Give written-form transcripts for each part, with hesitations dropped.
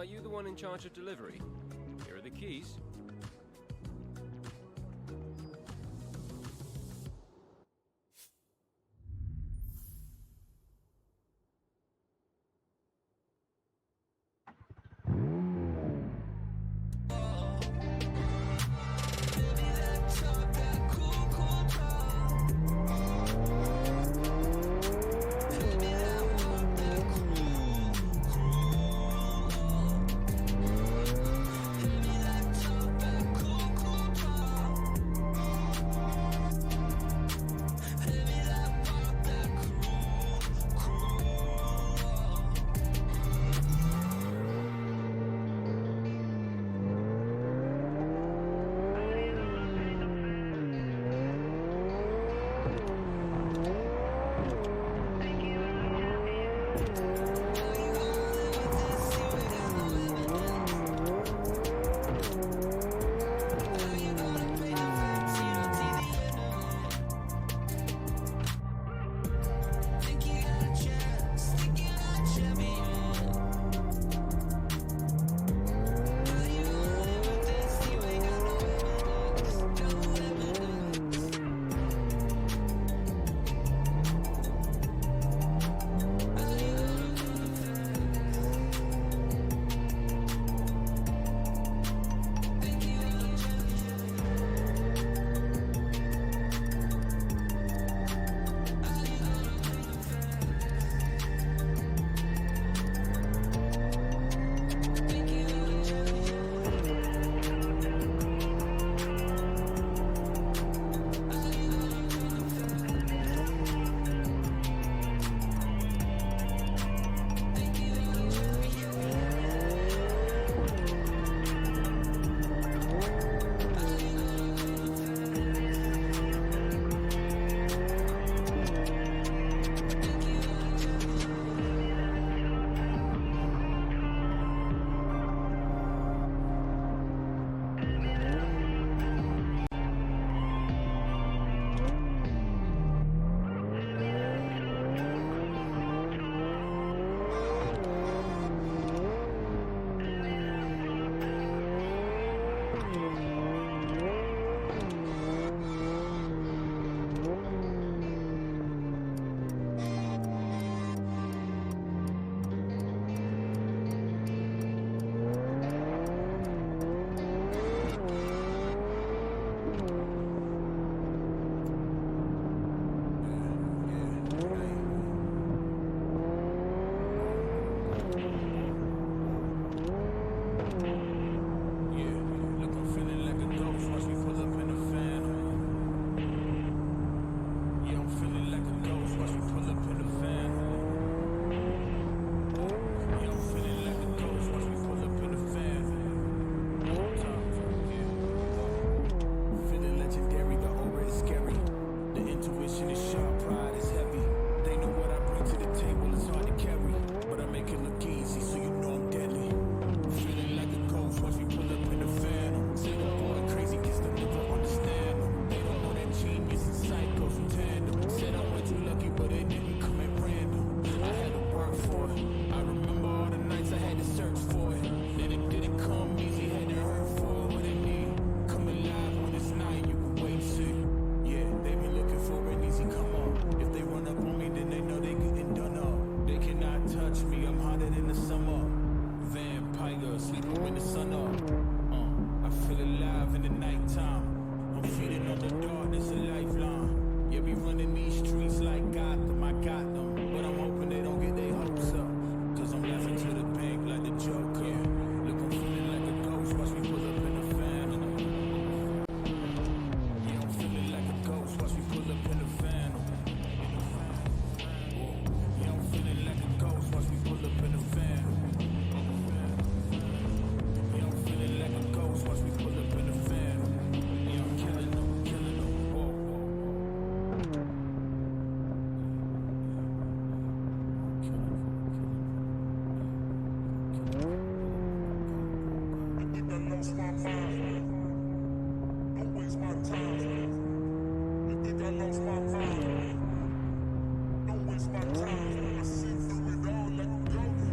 you the one in charge of delivery? Here are the keys.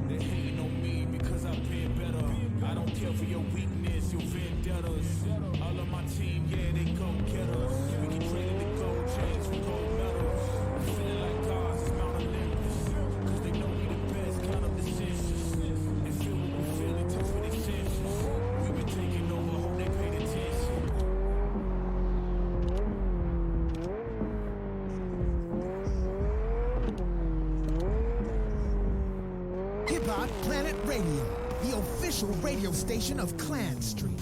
They hating on me because I pay better. Start Planet Radio, the official radio station of Clan Street.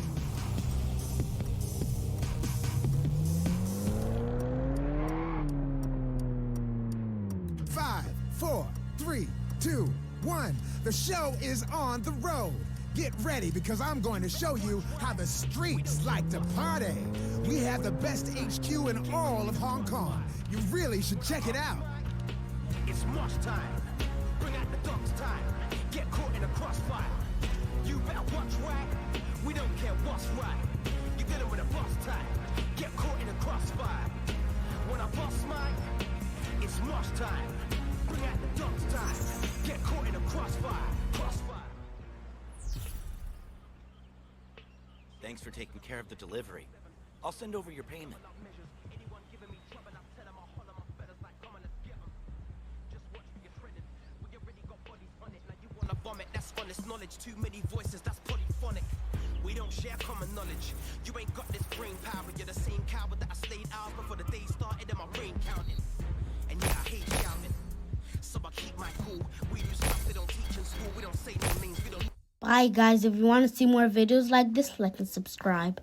Five, four, three, two, one. The show is on the road. Get ready because I'm going to show you how the streets like to party. We have the best HQ in all of Hong Kong. You really should check it out. It's march time. Bring out the dogs time. Get caught in a crossfire. You better watch right. We don't care what's right. You're dealing with a boss time. Get caught in a crossfire. When I boss mine, it's march time. Bring out the dogs time. Get caught in a crossfire. Crossfire. Thanks for taking care of the delivery. I'll send over your payment. That's honest knowledge. Too many voices, that's polyphonic. We don't share common knowledge. You ain't got this brain power. You're the same coward that I stayed out before the day started and my brain counting. And yeah, I hate shouting. So I keep my cool. We do stuff they don't teach in school. We don't say no names. We don't. Bye guys, if you want to see more videos like this, like and subscribe.